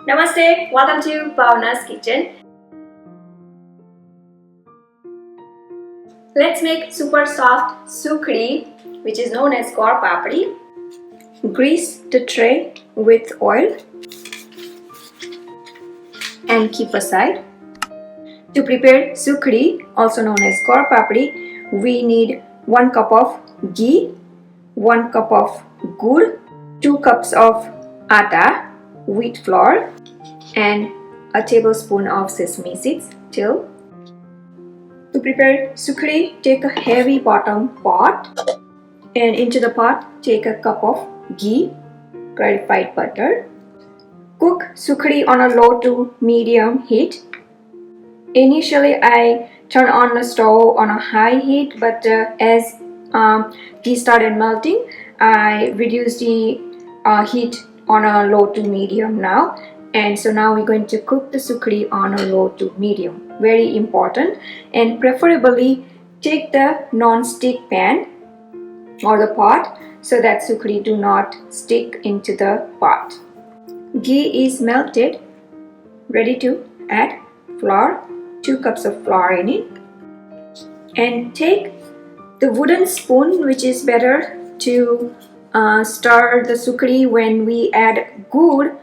Namaste, welcome to Bhavna's kitchen. Let's make super soft Sukhdi, which is known as papri. Grease the tray with oil and keep aside. To prepare Sukhdi, also known as papri, we need 1 cup of ghee, 1 cup of gur, 2 cups of atta, wheat flour, and a tablespoon of sesame seeds. To prepare Sukhdi, take a heavy bottom pot, and into the pot take a cup of ghee, clarified butter. Cook Sukhdi on a low to medium heat. Initially I turn on the stove on a high heat, but as ghee started melting, I reduced the heat on a low to medium now. And so now we're going to cook the Sukhdi on a low to medium. Very important. And preferably take the non-stick pan or the pot so that Sukhdi do not stick into the pot. Ghee is melted. Ready to add flour. 2 cups of flour in it. And take the wooden spoon, which is better to stir the Sukhdi. When we add gur,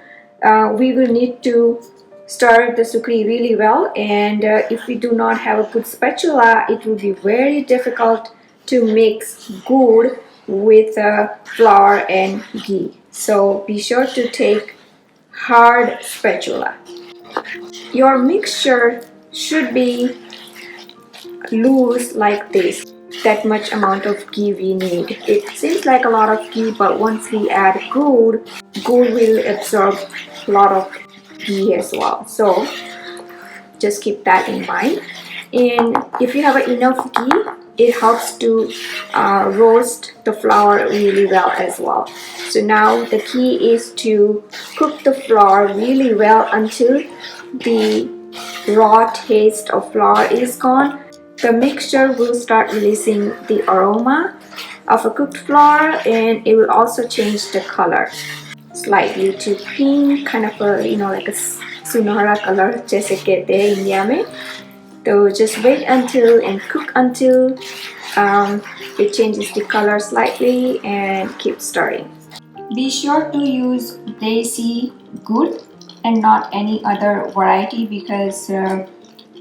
we will need to stir the Sukhdi really well, and if we do not have a good spatula, it will be very difficult to mix gur with flour and ghee. So be sure to take hard spatula. Your mixture should be loose like this. That much amount of ghee we need. It seems like a lot of ghee, but once we add gur will absorb a lot of ghee as well. So just keep that in mind. And if you have enough ghee, it helps to roast the flour really well as well. So now the key is to cook the flour really well until the raw taste of flour is gone. The mixture will start releasing the aroma of a cooked flour, and it will also change the color slightly to pink, kind of a like a sunara color जैसे कहते हैं India में. So just wait until and cook until it changes the color slightly and keep stirring. Be sure to use desi gur and not any other variety, because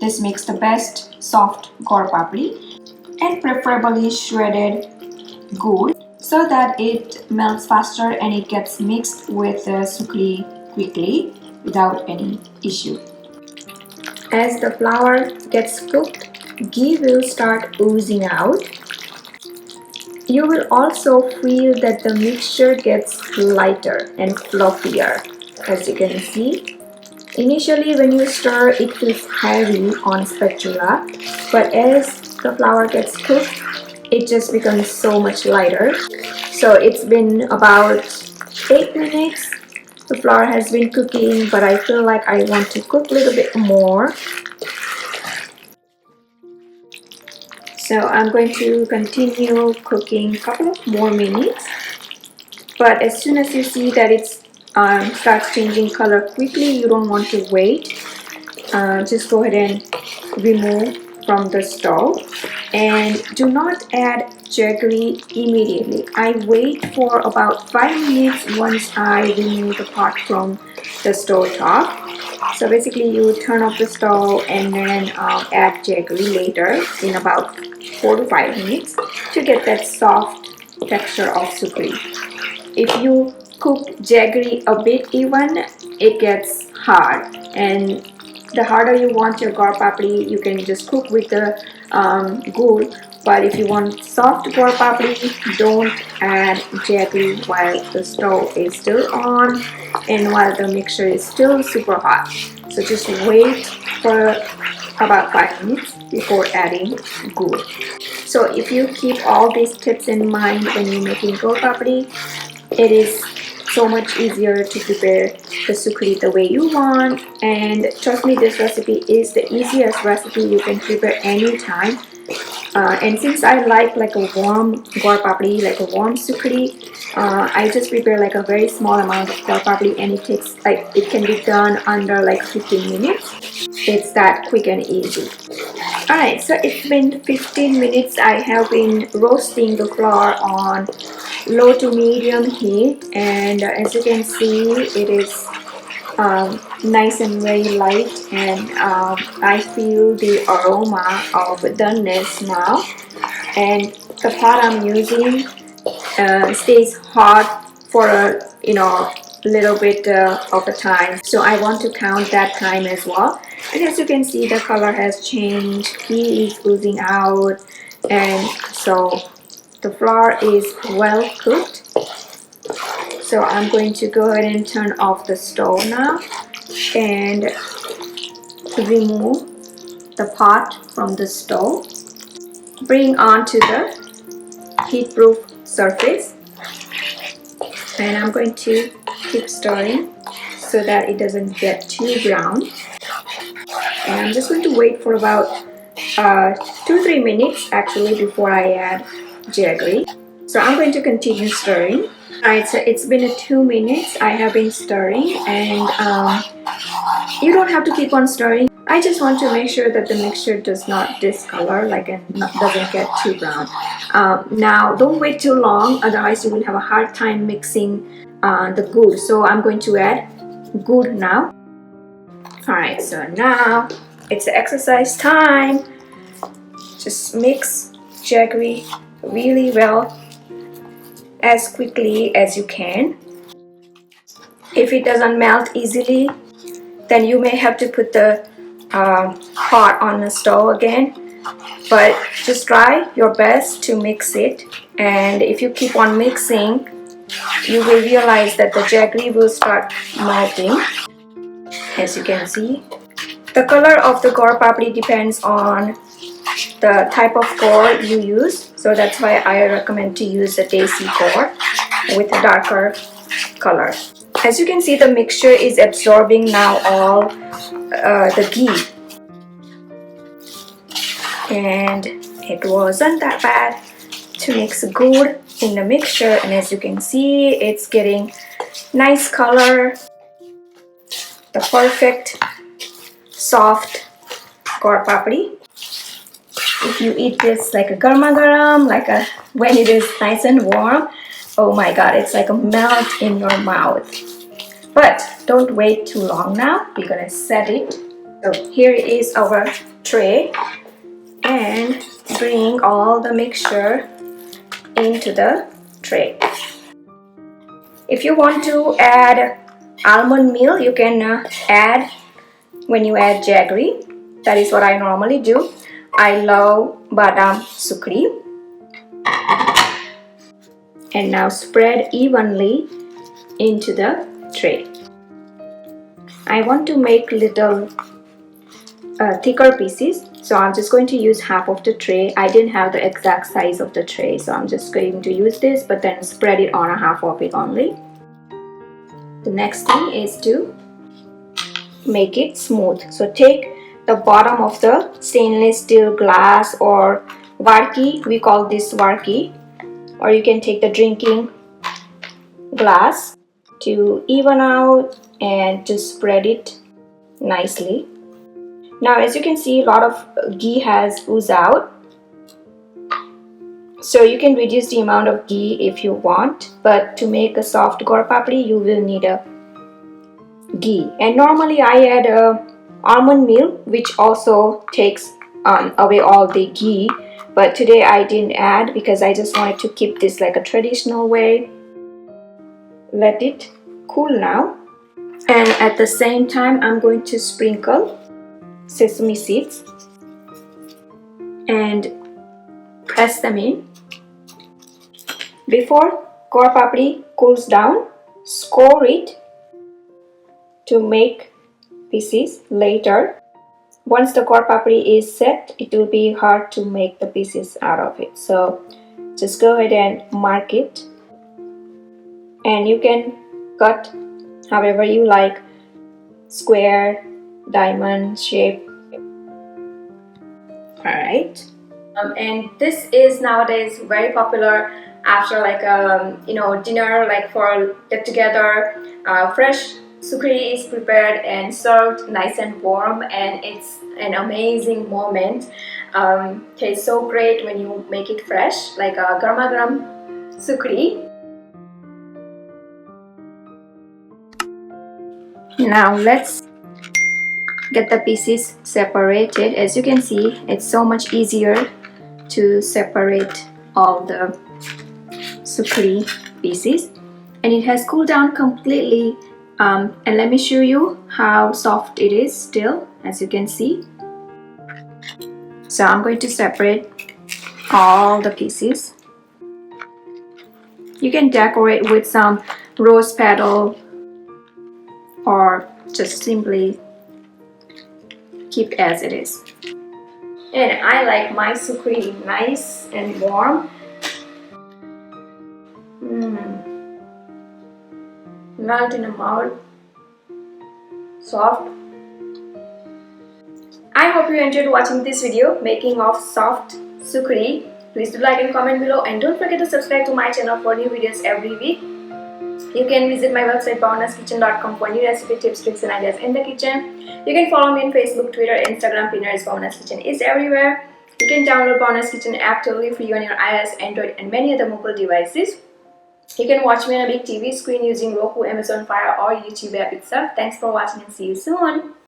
this makes the best soft papri, and preferably shredded gur so that it melts faster and it gets mixed with the Sukhdi quickly without any issue. As the flour gets cooked, ghee will start oozing out. You will also feel that the mixture gets lighter and fluffier, as you can see. Initially when you stir, it feels heavy on spatula, but as the flour gets cooked, it just becomes so much lighter. So it's been about 8 minutes. The flour has been cooking, but I feel like I want to cook a little bit more. So I'm going to continue cooking a couple of more minutes. But as soon as you see that it's starts changing color quickly, you don't want to wait. Just go ahead and remove from the stove, and do not add jaggery immediately. I wait for about 5 minutes once I remove the pot from the stove top. So basically you turn off the stove and then add jaggery later in about 4 to 5 minutes to get that soft texture of Sukhdi. If you cook jaggery a bit even, it gets hard, and the harder you want your papri, you can just cook with the gur. But if you want soft papri, don't add jaggery while the stove is still on and while the mixture is still super hot. So just wait for about 5 minutes before adding gur. So if you keep all these tips in mind when you're making papri, it is so much easier to prepare the Sukhdi the way you want. And trust me, this recipe is the easiest recipe you can prepare anytime. And since I like a warm gaur papdi, like a warm sukhdi, I just prepare like a very small amount of gaur papdi, and it takes like, it can be done under like 15 minutes. It's that quick and easy. Alright, so it's been 15 minutes. I have been roasting the flour on low to medium heat, and as you can see, it is nice and very light, and I feel the aroma of doneness now, and the pot I'm using stays hot for a little bit of a time, so I want to count that time as well. And as you can see, the color has changed, ghee is oozing out, and so the flour is well cooked. So I'm going to go ahead and turn off the stove now and remove the pot from the stove. Bring onto the heat-proof surface, and I'm going to keep stirring so that it doesn't get too brown. And I'm just going to wait for about 2-3 minutes actually before I add jaggery. So I'm going to continue stirring. Alright, so it's been 2 minutes. I have been stirring, and you don't have to keep on stirring. I just want to make sure that the mixture does not discolor, like, and doesn't get too brown. Now, don't wait too long, otherwise you will have a hard time mixing the gur. So I'm going to add gur now. Alright, so now it's exercise time. Just mix jaggery really well, as quickly as you can. If it doesn't melt easily, then you may have to put the pot on the stove again, but just try your best to mix it. And if you keep on mixing, you will realize that the jaggery will start melting. As you can see, the color of the gaur papdi depends on the type of gaur you use, so that's why I recommend to use the desi gaur with a darker color. As you can see, the mixture is absorbing now all the ghee, and it wasn't that bad to mix gur in the mixture. And as you can see, it's getting nice color, the perfect soft gaur papdi. If you eat this like a garma garam, when it is nice and warm, oh my god, it's like a melt in your mouth. But don't wait too long now. We're gonna set it. So here is our tray, and bring all the mixture into the tray. If you want to add almond meal, you can add when you add jaggery. That is what I normally do. I love badam sukhdi. And now spread evenly into the tray. I want to make little thicker pieces, so I'm just going to use half of the tray. I didn't have the exact size of the tray, so I'm just going to use this, but then spread it on a half of it only. The next thing is to make it smooth. So take the bottom of the stainless steel glass or varki, we call this varki, or you can take the drinking glass to even out and to spread it nicely. Now as you can see, a lot of ghee has oozed out, so you can reduce the amount of ghee if you want, but to make a soft gaur papdi you will need a ghee. And normally I add almond meal, which also takes away all the ghee, but today I didn't add because I just wanted to keep this like a traditional way. Let it cool now, and at the same time I'm going to sprinkle sesame seeds and press them in. Before gaur papdi cools down, score it to make pieces later. Once the gaur papdi is set, it will be hard to make the pieces out of it. So just go ahead and mark it, and you can cut however you like, square, diamond shape. Alright, And this is nowadays very popular after like dinner, like for get together. Fresh sukhdi is prepared and served nice and warm, and it's an amazing moment. Tastes so great when you make it fresh, like a garma garam sukhdi. Now let's get the pieces separated. As you can see, it's so much easier to separate all the sukhdi pieces, and it has cooled down completely. And let me show you how soft it is still, as you can see. So I'm going to separate all the pieces. You can decorate with some rose petal or just simply keep as it is. And I like my sukhdi nice and warm. Melt in the mouth, soft. I hope you enjoyed watching this video making of soft sukhdi. Please do like and comment below, and don't forget to subscribe to my channel for new videos every week. You can visit my website bhavnaskitchen.com for new recipe tips, tricks and ideas in the kitchen. You can follow me on Facebook, Twitter, Instagram. Pinterest. Bhavna's Kitchen is everywhere. You can download Bhavna's Kitchen app totally free on your iOS, Android and many other mobile devices. You can watch me on a big TV screen using Roku, Amazon Fire or YouTube app itself. Thanks for watching and see you soon.